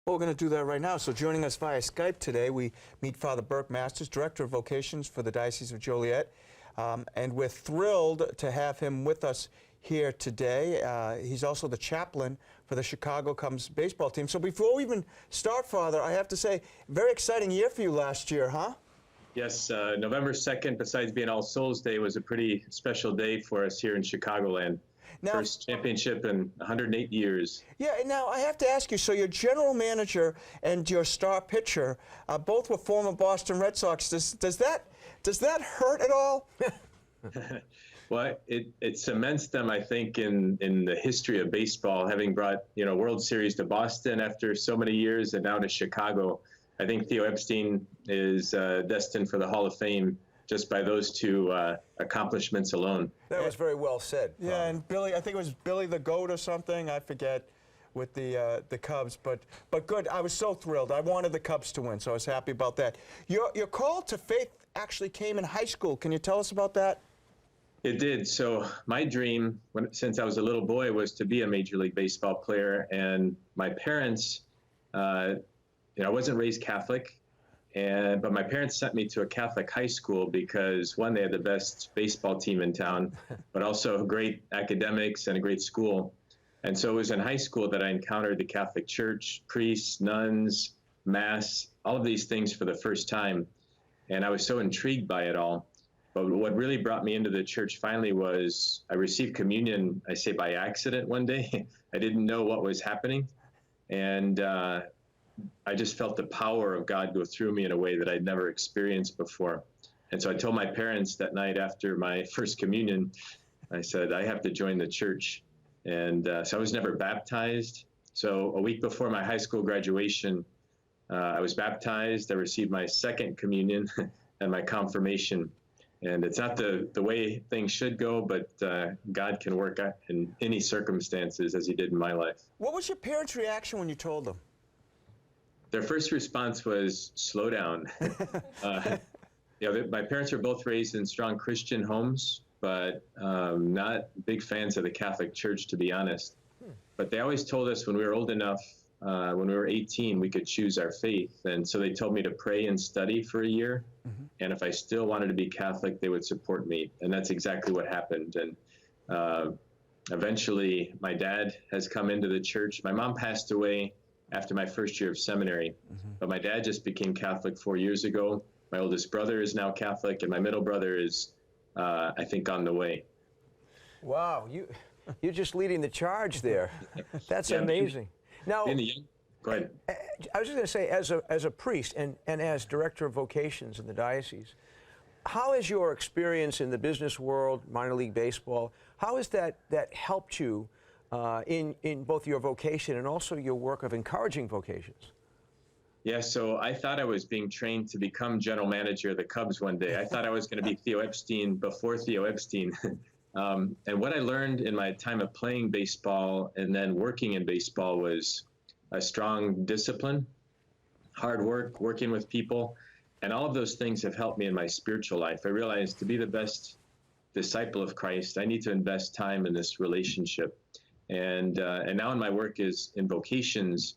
Well, we're going to do that right now. So joining us via Skype today, we meet Father Burke Masters, Director of Vocations for the Diocese of Joliet. And we're thrilled to have him with us here today. He's also the chaplain for the Chicago Cubs baseball team. So before we even start, Father, I have to say, very exciting year for you last year, huh? Yes, November 2nd, besides being All Souls Day, was a pretty special day for us here in Chicagoland. Now, first championship in 108 years. Yeah, and now I have to ask you, so your general manager and your star pitcher both were former Boston Red Sox. Does that hurt at all? Well, it cements them, I think, in the history of baseball, having brought, World Series to Boston after so many years and now to Chicago. I think Theo Epstein is destined for the Hall of Fame just by those two accomplishments alone. That was very well said. Yeah, and Billy, I think it was Billy the Goat or something, I forget, with the Cubs. But good, I was so thrilled. I wanted the Cubs to win, so I was happy about that. Your call to faith actually came in high school. Can you tell us about that? It did. So my dream, since I was a little boy, was to be a Major League Baseball player. And my parents, I wasn't raised Catholic. But my parents sent me to a Catholic high school because, one, they had the best baseball team in town, but also great academics and a great school. And so it was in high school that I encountered the Catholic Church, priests, nuns, Mass, all of these things for the first time. And I was so intrigued by it all. But what really brought me into the church finally was I received communion, I say by accident one day. I didn't know what was happening. And I just felt the power of God go through me in a way that I'd never experienced before. And so I told my parents that night after my first communion, I said, I have to join the church. And so I was never baptized. So a week before my high school graduation, I was baptized. I received my second communion and my confirmation. And it's not the way things should go, but God can work in any circumstances as he did in my life. What was your parents' reaction when you told them? Their first response was, slow down. My parents were both raised in strong Christian homes, but not big fans of the Catholic Church, to be honest. But they always told us when we were old enough, when we were 18, we could choose our faith. And so they told me to pray and study for a year. And if I still wanted to be Catholic, they would support me. And that's exactly what happened. And eventually, my dad has come into the church. My mom passed away after my first year of seminary. But my dad just became Catholic 4 years ago. My oldest brother is now Catholic, and my middle brother is, I think, on the way. Wow, you're just leading the charge there. That's amazing. Now, go ahead. I was just going to say, as a priest and as Director of Vocations in the diocese, how has your experience in the business world, minor league baseball, how has that helped you in both your vocation and also your work of encouraging vocations? Yeah, so I thought I was being trained to become general manager of the Cubs one day. I thought I was going to be Theo Epstein before Theo Epstein. And what I learned in my time of playing baseball and then working in baseball was a strong discipline, hard work, working with people, and all of those things have helped me in my spiritual life. I realized to be the best disciple of Christ, I need to invest time in this relationship. And now in my work is in vocations,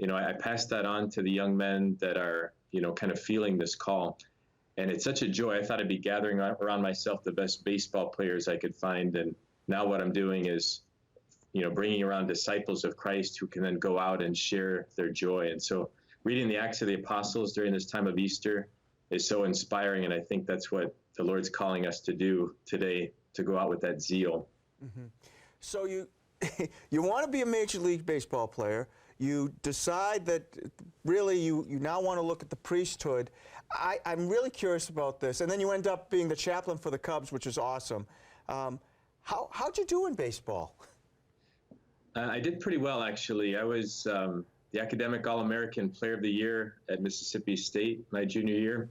I pass that on to the young men that are, kind of feeling this call. And it's such a joy. I thought I'd be gathering around myself the best baseball players I could find. And now what I'm doing is, bringing around disciples of Christ who can then go out and share their joy. And so reading the Acts of the Apostles during this time of Easter is so inspiring. And I think that's what the Lord's calling us to do today, to go out with that zeal. So you want to be a Major League Baseball player. You decide that really you now want to look at the priesthood. I'm really curious about this. And then you end up being the chaplain for the Cubs, which is awesome. How'd you do in baseball? I did pretty well, actually. I was the academic All-American Player of the Year at Mississippi State my junior year.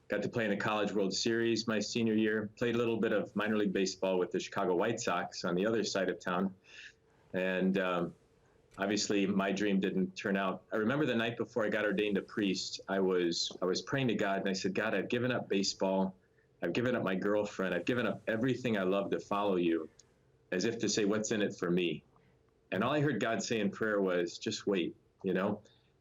Got to play in the College World Series my senior year. Played a little bit of minor league baseball with the Chicago White Sox on the other side of town. And obviously, my dream didn't turn out. I remember the night before I got ordained a priest, I was praying to God, and I said, God, I've given up baseball. I've given up my girlfriend. I've given up everything I love to follow you, as if to say, what's in it for me? And all I heard God say in prayer was, just wait,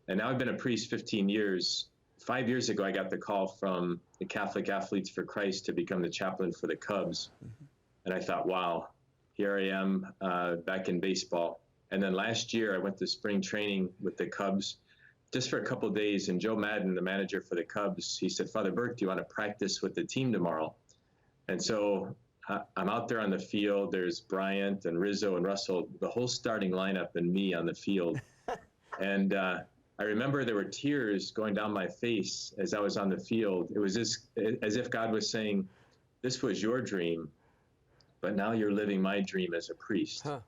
And now I've been a priest 15 years. 5 years ago, I got the call from the Catholic Athletes for Christ to become the chaplain for the Cubs. And I thought, wow, here I am back in baseball. And then last year, I went to spring training with the Cubs just for a couple of days. And Joe Madden, the manager for the Cubs, he said, Father Burke, do you want to practice with the team tomorrow? And so I'm out there on the field. There's Bryant and Rizzo and Russell, the whole starting lineup, and me on the field. And I remember there were tears going down my face as I was on the field. It was just as if God was saying, this was your dream, but now you're living my dream as a priest. Huh.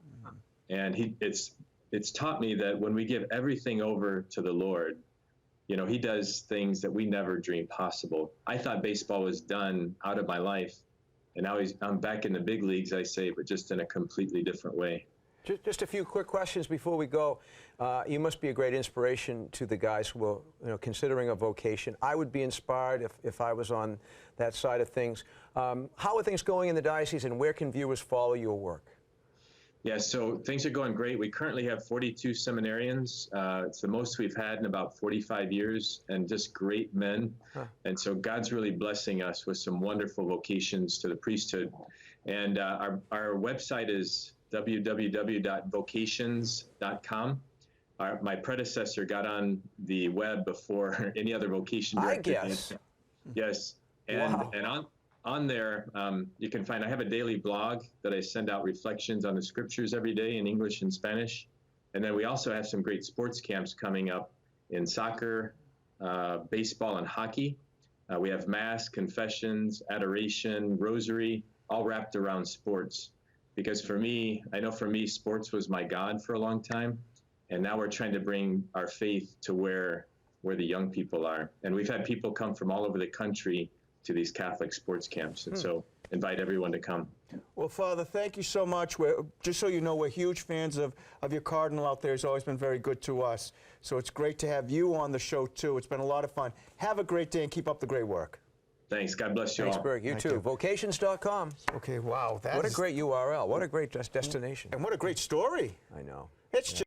And it's taught me that when we give everything over to the Lord, you know, he does things that we never dreamed possible. I thought baseball was done out of my life, and now I'm back in the big leagues, I say, but just in a completely different way. Just a few quick questions before we go. You must be a great inspiration to the guys who are, you know, considering a vocation. I would be inspired if I was on that side of things. How are things going in the diocese, and where can viewers follow your work? Yeah, so things are going great. We currently have 42 seminarians. It's the most we've had in about 45 years, and just great men. Huh. And so God's really blessing us with some wonderful vocations to the priesthood. And our website is www.vocations.com. My predecessor got on the web before any other vocation director. I guess. Yes. And, wow. And on there, you can find, I have a daily blog that I send out reflections on the scriptures every day in English and Spanish. And then we also have some great sports camps coming up in soccer, baseball, and hockey. We have Mass, confessions, adoration, rosary, all wrapped around sports. Because for me, I know for me, sports was my God for a long time. And now we're trying to bring our faith to where the young people are. And we've had people come from all over the country to these Catholic sports camps. And so invite everyone to come. Well, Father, thank you so much. Just so you know, we're huge fans of your cardinal out there. He's always been very good to us. So it's great to have you on the show, too. It's been a lot of fun. Have a great day and keep up the great work. Thanks. God bless you all. Thanks, Burke. You too. Vocations.com. Okay, wow. What a great URL. What a great destination. And what a great story. I know. It's just